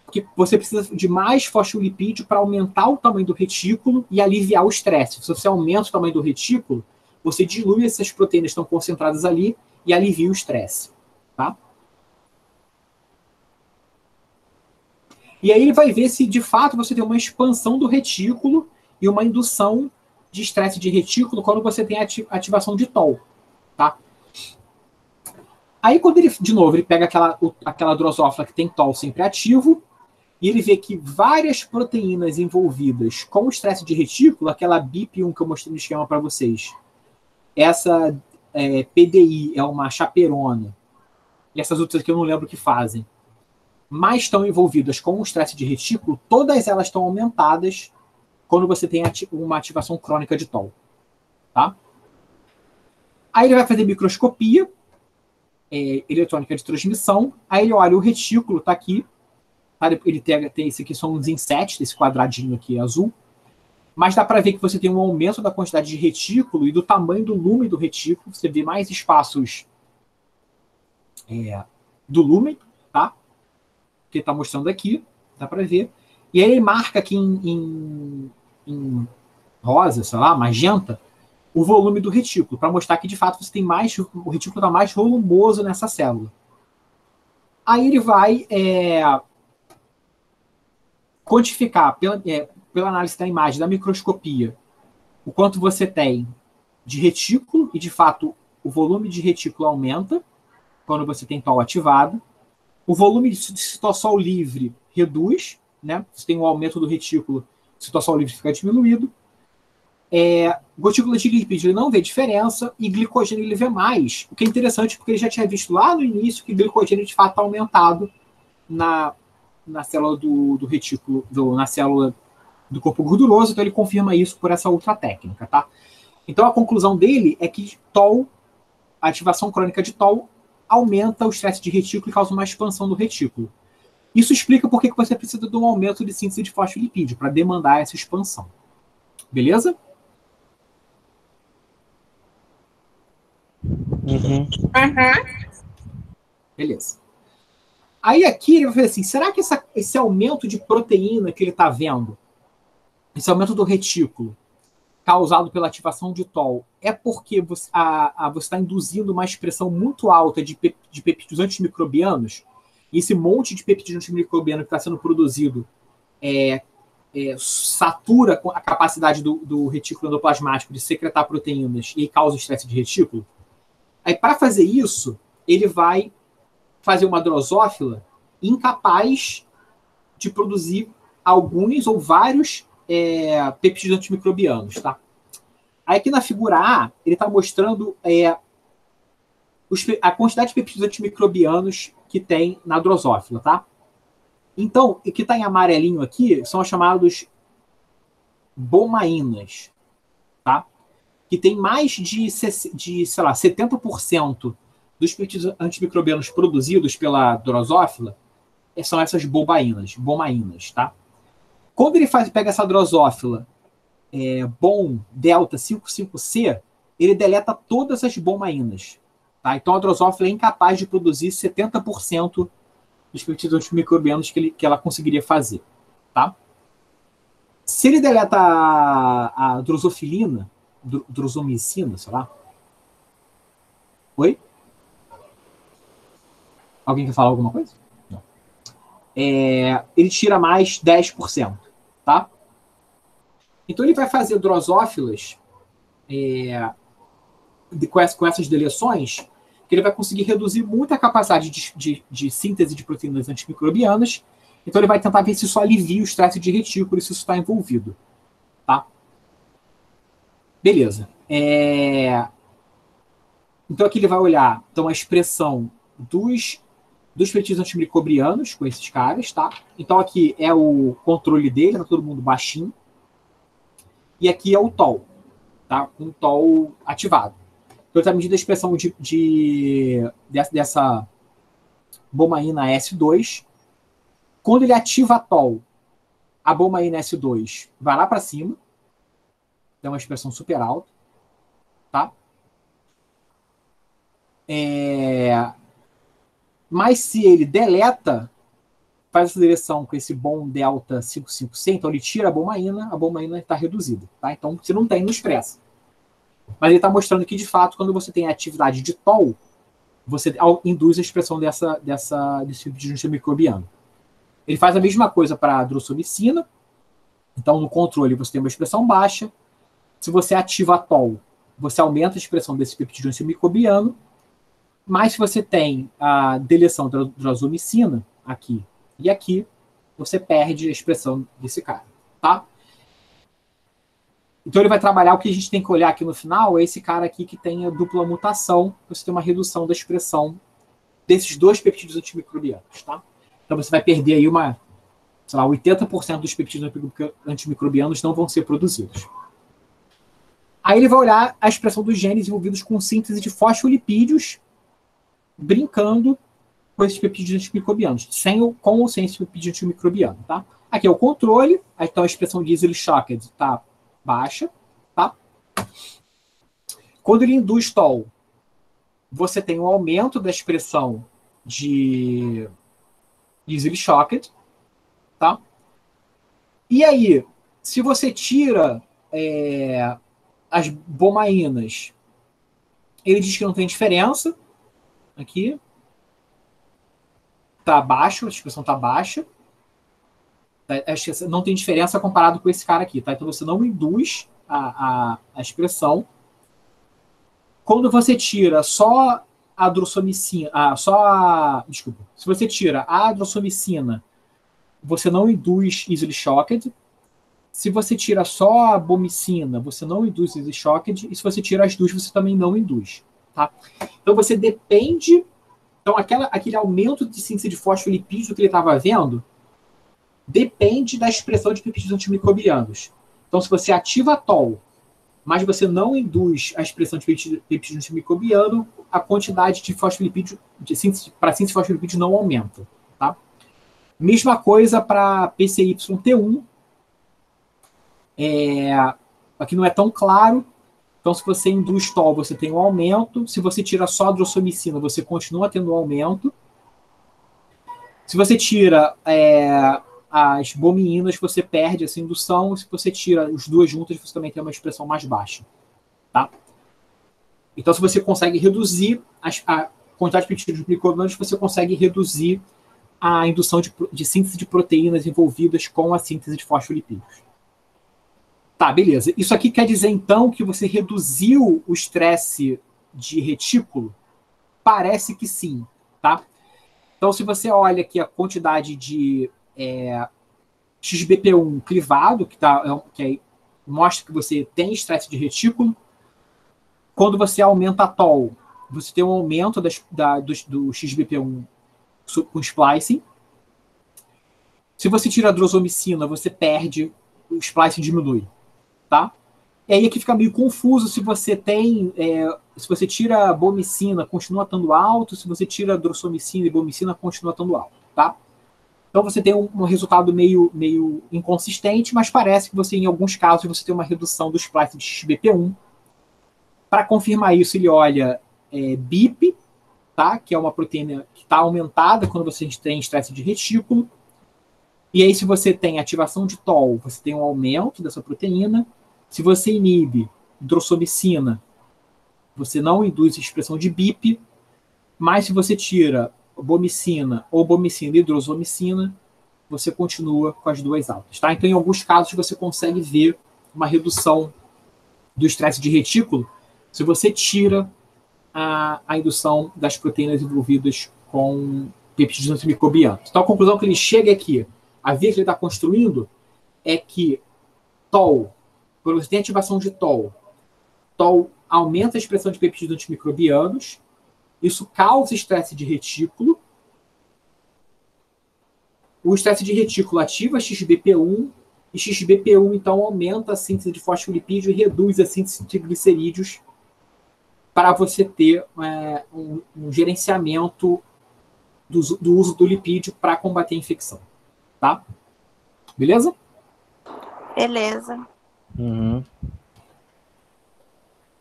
porque você precisa de mais fosfolipídio para aumentar o tamanho do retículo e aliviar o estresse. Se você aumenta o tamanho do retículo, você dilui essas proteínas que estão concentradas ali e alivia o estresse. Tá? E aí ele vai ver se, de fato, você tem uma expansão do retículo e uma indução de estresse de retículo quando você tem ativação de TOL. Tá? Aí, quando ele, de novo, ele pega aquela drosófila que tem TOL sempre ativo, e ele vê que várias proteínas envolvidas com o estresse de retículo, aquela BIP1 que eu mostrei no esquema para vocês, essa PDI é uma chaperona, e essas outras aqui eu não lembro o que fazem, mas estão envolvidas com o estresse de retículo, todas elas estão aumentadas quando você tem uma ativação crônica de TOL. Tá? Aí ele vai fazer microscopia eletrônica de transmissão. Aí ele olha o retículo, está aqui. Tá? Ele tem esse aqui, são uns insetos, esse quadradinho aqui azul. Mas dá para ver que você tem um aumento da quantidade de retículo e do tamanho do lumen do retículo. Você vê mais espaços do lumen, tá? Que ele está mostrando aqui. Dá para ver. E aí ele marca aqui em rosa, sei lá, magenta, o volume do retículo, para mostrar que, de fato, você tem mais, o retículo está mais volumoso nessa célula. Aí ele vai quantificar, pela análise da imagem, da microscopia, o quanto você tem de retículo, e, de fato, o volume de retículo aumenta quando você tem TOL ativado. O volume de citosol livre reduz, né? Você tem um aumento do retículo, o citosol livre fica diminuído. Gotícula de lipídio ele não vê diferença, e glicogênio ele vê mais, o que é interessante porque ele já tinha visto lá no início que glicogênio de fato está aumentado na célula do retículo, na célula do corpo gorduroso, então ele confirma isso por essa outra técnica. Tá? Então a conclusão dele é que TOL, a ativação crônica de TOL, aumenta o estresse de retículo e causa uma expansão do retículo. Isso explica por que você precisa de um aumento de síntese de fosfolipídio, para demandar essa expansão. Beleza? Uhum. Beleza. Aí aqui ele vai fazer assim, será que esse aumento de proteína que ele está vendo, esse aumento do retículo, causado pela ativação de TOL é porque você está induzindo uma expressão muito alta de peptídeos antimicrobianos, e esse monte de peptídeo antimicrobiano que está sendo produzido satura a capacidade do retículo endoplasmático de secretar proteínas e causa estresse de retículo. Aí, para fazer isso, ele vai fazer uma drosófila incapaz de produzir alguns ou vários peptídeos antimicrobianos, tá? Aí aqui na figura A, ele está mostrando a quantidade de peptídeos antimicrobianos que tem na drosófila, tá? Então, o que está em amarelinho aqui são os chamados bomaínas, tá? Que tem mais de sei lá, 70% dos peptídeos antimicrobianos produzidos pela drosófila são essas bomaínas, tá? Quando ele pega essa drosófila bom delta 55C, ele deleta todas as bomaínas, tá? Então a drosófila é incapaz de produzir 70% dos peptídeos antimicrobianos que ela conseguiria fazer, tá? Se ele deleta a drosofilina, drosomicina, sei lá. Oi? Alguém quer falar alguma coisa? Não. Ele tira mais 10%, tá? Então ele vai fazer drosófilas com essas deleções, que ele vai conseguir reduzir muito a capacidade de síntese de proteínas antimicrobianas. Então ele vai tentar ver se isso alivia o estresse de retículo e se isso está envolvido, tá? Beleza. Então aqui ele vai olhar a expressão dos peptídeos antimicrobianos com esses caras, tá? Então aqui é o controle dele, tá todo mundo baixinho. E aqui é o TOL, tá? Com o TOL ativado. Então ele está medindo a expressão dessa bomaína S2. Quando ele ativa a TOL, a bomaína S2 vai lá para cima. É uma expressão super alta, tá? Mas se ele deleta, faz essa direção com esse bom delta 55C, então ele tira a bomaína está reduzida, tá? Então você não tem, não expressa. Mas ele está mostrando que, de fato, quando você tem a atividade de TOL, você induz a expressão desse peptídeo antimicrobiano. Ele faz a mesma coisa para a drosomicina. Então, no controle, você tem uma expressão baixa. Se você ativa a TOL, você aumenta a expressão desse peptídeo antimicrobiano. Mas se você tem a deleção da drosomicina, aqui e aqui, você perde a expressão desse cara, tá? Então ele vai trabalhar, o que a gente tem que olhar aqui no final é esse cara aqui que tem a dupla mutação, você tem uma redução da expressão desses dois peptídeos antimicrobianos, tá? Então você vai perder aí 80% dos peptídeos antimicrobianos não vão ser produzidos. Aí ele vai olhar a expressão dos genes envolvidos com síntese de fosfolipídios, brincando com esses peptídeos antimicrobianos, com ou sem esse peptídeo antimicrobiano, tá? Aqui é o controle, então a expressão de easily shocked está baixa, tá? Quando ele induz TOL, você tem um aumento da expressão de easily shocked, tá? E aí, se você tira as bomaínas, ele diz que não tem diferença. Aqui tá baixo, a expressão tá baixa. Não tem diferença comparado com esse cara aqui, tá? Então você não induz a expressão. Quando você tira só a drosomicina, desculpa, se você tira a drosomicina, você não induz easily shocked. Se você tira só a bomicina, você não induz easily shocked. E se você tira as duas, você também não induz, tá? Então você depende. Então aquele aumento de síntese de fosfolipídio que ele estava vendo depende da expressão de peptídeos antimicrobianos. Então, se você ativa a TOL, mas você não induz a expressão de peptídeo antimicrobiano, a quantidade de fosfolipídio, para síntese de fosfolipídio não aumenta, tá? Mesma coisa para PCYT1. Aqui não é tão claro. Então, se você induz TOL, você tem um aumento. Se você tira só a drosomicina, você continua tendo um aumento. Se você tira as bominas, você perde essa indução, e se você tira as duas juntas, você também tem uma expressão mais baixa. Tá? Então, se você consegue reduzir a quantidade de peptídeos glicosados, você consegue reduzir a indução de síntese de proteínas envolvidas com a síntese de fosfolipídios. Tá, beleza. Isso aqui quer dizer, então, que você reduziu o estresse de retículo? Parece que sim, tá? Então, se você olha aqui a quantidade de XBP1 clivado, que mostra que você tem estresse de retículo, quando você aumenta a TOL, você tem um aumento do XBP1 com splicing. Se você tira a drosomicina, você perde, o splicing diminui. Tá? E aí aqui fica meio confuso se você tem, se você tira a bomicina, continua estando alto, se você tira a drosomicina e bomicina, continua estando alto, tá? Então você tem um resultado meio inconsistente, mas parece que você, em alguns casos, você tem uma redução do splice de XBP1. Para confirmar isso, ele olha BIP, tá? Que é uma proteína que está aumentada quando você tem estresse de retículo. E aí, se você tem ativação de TOL, você tem um aumento dessa proteína. Se você inibe drosomicina, você não induz a expressão de BIP, mas se você tira bomicina ou bomicina e drosomicina, você continua com as duas altas. Tá? Então, em alguns casos, você consegue ver uma redução do estresse de retículo se você tira a indução das proteínas envolvidas com peptídeos antimicrobianos. Então, a conclusão que ele chega aqui, a via que ele está construindo, é que TOL, quando você tem ativação de TOL aumenta a expressão de peptídeos antimicrobianos, isso causa estresse de retículo, o estresse de retículo ativa XBP1, e XBP1, então, aumenta a síntese de fosfolipídio e reduz a síntese de triglicerídeos para você ter um gerenciamento do uso do lipídio para combater a infecção. Tá? Beleza? Beleza. Uhum.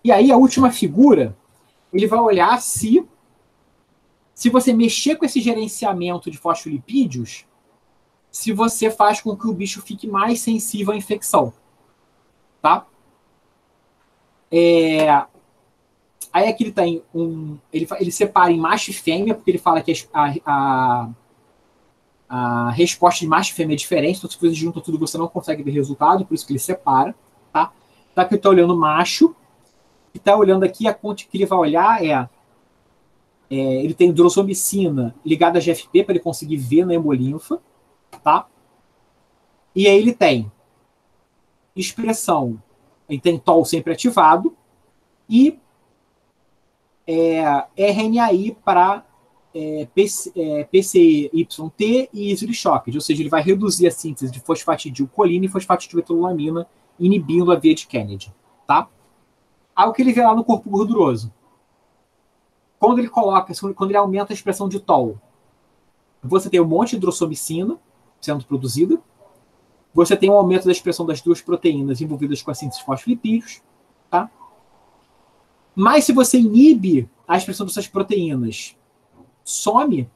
E aí, a última figura, ele vai olhar se você mexer com esse gerenciamento de fosfolipídios, se você faz com que o bicho fique mais sensível à infecção. Tá? Aí aqui ele tem ele separa em macho e fêmea, porque ele fala que a resposta de macho e fêmea é diferente, então se você junta tudo, você não consegue ver resultado, por isso que ele separa. Tá? Então aqui ele está olhando macho, e está olhando aqui a conta que ele vai olhar ele tem drosomicina ligada a GFP, para ele conseguir ver na hemolinfa. Tá? E aí ele tem expressão, ele tem TOL sempre ativado, e RNAi para PCYT e isolichoque, ou seja, ele vai reduzir a síntese de fosfatidilcolina e fosfatidiletolamina, inibindo a via de Kennedy. Tá? Aí o que ele vê lá no corpo gorduroso? Quando ele aumenta a expressão de TOL, você tem um monte de drosomicina sendo produzida, você tem um aumento da expressão das duas proteínas envolvidas com a síntese de fosfolipídios, tá? Mas se você inibe a expressão dessas proteínas, some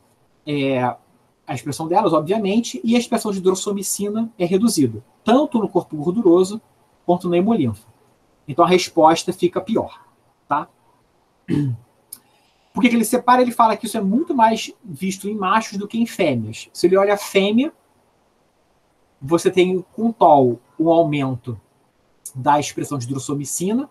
a expressão delas, obviamente, e a expressão de drosomicina é reduzida, tanto no corpo gorduroso quanto na hemolinfa. Então a resposta fica pior. Tá? Por que ele separa? Ele fala que isso é muito mais visto em machos do que em fêmeas. Se ele olha a fêmea, você tem com TOL um aumento da expressão de drosomicina,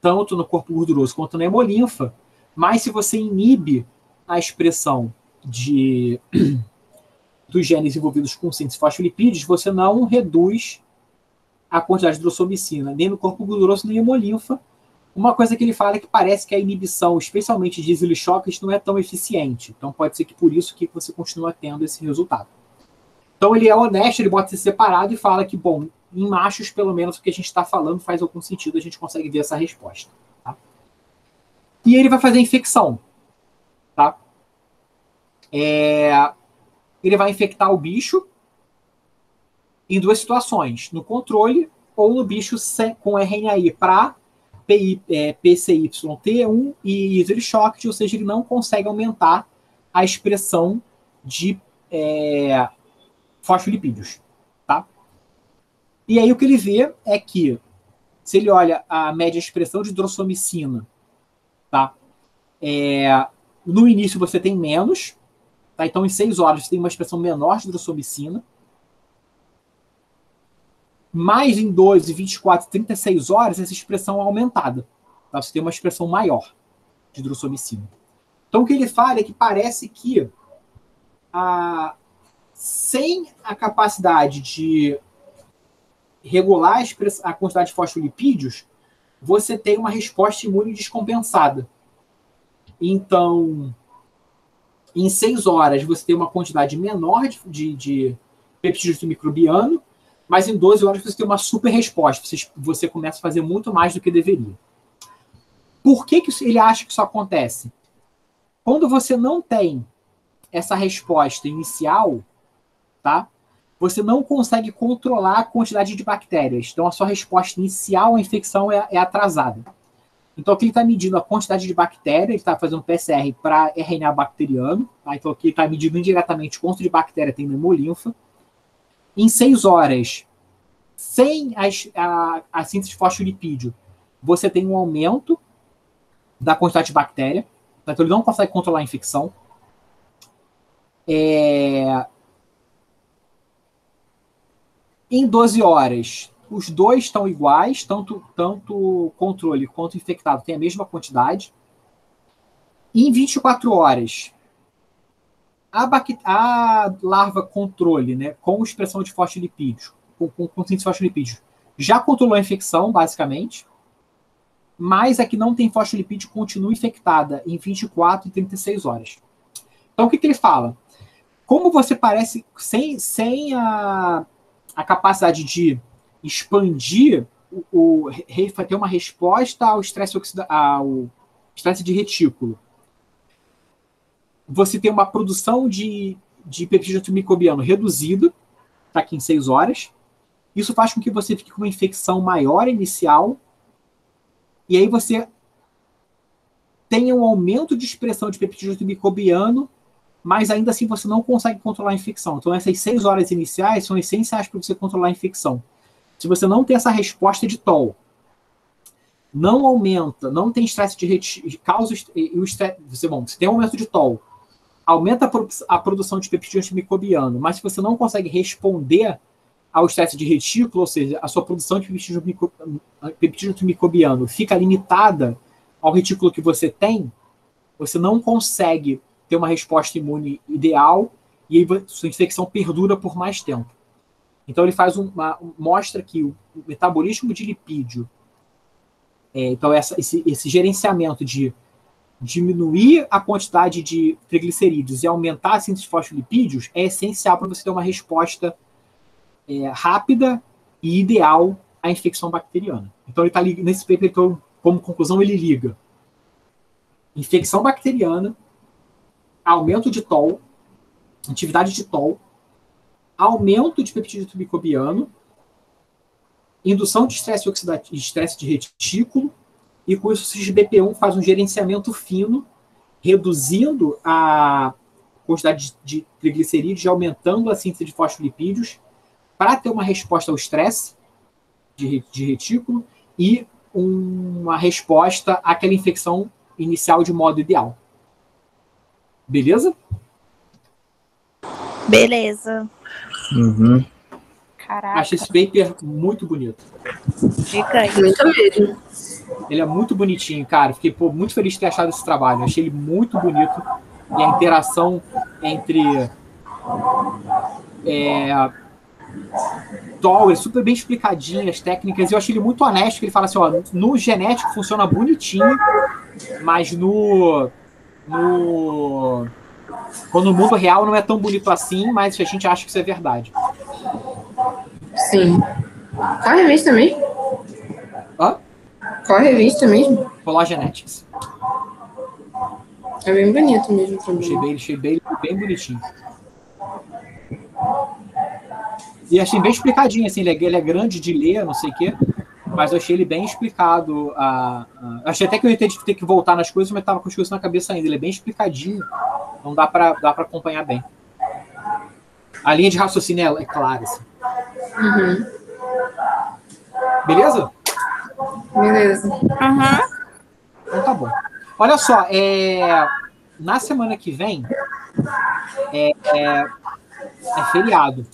tanto no corpo gorduroso quanto na hemolinfa, mas se você inibe a expressão dos genes envolvidos com síntese de fosfolipídios, você não reduz a quantidade de drosomicina, nem no corpo gorduroso, nem na hemolinfa. Uma coisa que ele fala é que parece que a inibição, especialmente de isolichoques, não é tão eficiente. Então pode ser que por isso que você continua tendo esse resultado. Então ele é honesto, ele bota isso separado e fala que, bom, em machos, pelo menos, o que a gente está falando faz algum sentido, a gente consegue ver essa resposta. Tá? E ele vai fazer a infecção. Tá? Ele vai infectar o bicho em duas situações, no controle ou no bicho com RNAi para PCYT1 e isolichoque, ou seja, ele não consegue aumentar a expressão de fosfolipídios, tá? E aí o que ele vê é que, se ele olha a média expressão de hidrossomicina, tá? No início você tem menos, tá? Então em 6 horas você tem uma expressão menor de hidrossomicina, mas em 12, 24, 36 horas essa expressão é aumentada, tá? Você tem uma expressão maior de hidrossomicina. Então o que ele fala é que parece que sem a capacidade de regular a quantidade de fosfolipídios, você tem uma resposta imune descompensada. Então, em 6 horas, você tem uma quantidade menor de peptídeo microbiano, mas em 12 horas você tem uma super resposta. Você começa a fazer muito mais do que deveria. Por que ele acha que isso acontece? Quando você não tem essa resposta inicial, tá? Você não consegue controlar a quantidade de bactérias. Então, a sua resposta inicial à infecção é atrasada. Então, aqui ele está medindo a quantidade de bactérias, ele está fazendo PCR para RNA bacteriano. Tá? Então, aqui ele está medindo indiretamente quanto de bactéria tem na hemolinfa. Em 6 horas, sem a síntese de fosfolipídio, você tem um aumento da quantidade de bactéria. Então, ele não consegue controlar a infecção. Em 12 horas, os dois estão iguais, tanto controle quanto infectado tem a mesma quantidade. E em 24 horas, a larva controle, né, com expressão de fosfolipídios, com síntese de fosfolipídios, já controlou a infecção, basicamente, mas a que não tem fosfolipídio continua infectada em 24 e 36 horas. Então, o que ele fala? Como você parece, sem a capacidade de expandir, ter uma resposta ao estresse de retículo, você tem uma produção de peptídeo microbiano reduzida, tá aqui em 6 horas. Isso faz com que você fique com uma infecção maior inicial, e aí você tenha um aumento de expressão de peptídeo microbiano, mas ainda assim você não consegue controlar a infecção. Então essas 6 horas iniciais são essenciais para você controlar a infecção. Se você não tem essa resposta de TOL, não aumenta, não tem estresse de retículo, causa o estresse, você tem um aumento de TOL, aumenta a produção de peptídeo microbiano, mas se você não consegue responder ao estresse de retículo, ou seja, a sua produção de peptídeo microbiano fica limitada ao retículo que você tem, você não consegue ter uma resposta imune ideal e aí sua infecção perdura por mais tempo. Então ele mostra que o metabolismo de lipídio, então esse gerenciamento de diminuir a quantidade de triglicerídeos e aumentar a síntese de fosfolipídios é essencial para você ter uma resposta rápida e ideal à infecção bacteriana. Então ele está nesse paper, como conclusão, ele liga infecção bacteriana, aumento de TOL, atividade de TOL, aumento de peptídeo microbiano, indução de estresse de retículo, e com isso o CISBP1 faz um gerenciamento fino, reduzindo a quantidade de triglicerídeos e aumentando a síntese de fosfolipídios para ter uma resposta ao estresse de retículo e uma resposta àquela infecção inicial de modo ideal. Beleza? Beleza. Uhum. Caraca. Achei esse paper muito bonito. Fica aí. Muito mesmo. Ele é muito bonitinho, cara. Fiquei muito feliz de ter achado esse trabalho. Achei ele muito bonito. E a interação entre TOL é super bem explicadinho, as técnicas. E eu achei ele muito honesto, que ele fala assim, ó, no genético funciona bonitinho, mas quando no mundo real não é tão bonito assim, mas a gente acha que isso é verdade. Sim. Qual a revista mesmo? Hã? Qual a revista mesmo? Polar Genetics. É bem bonito mesmo também. Achei bem bonitinho. E achei bem explicadinho, assim, ele é grande de ler, não sei o quê, mas eu achei ele bem explicado. Achei até que eu ia ter que voltar nas coisas, mas estava com as coisas na cabeça ainda. Ele é bem explicadinho, então dá para acompanhar bem. A linha de raciocínio é clara, assim. Uhum. Beleza? Beleza. Então tá bom. Olha só, na semana que vem é feriado.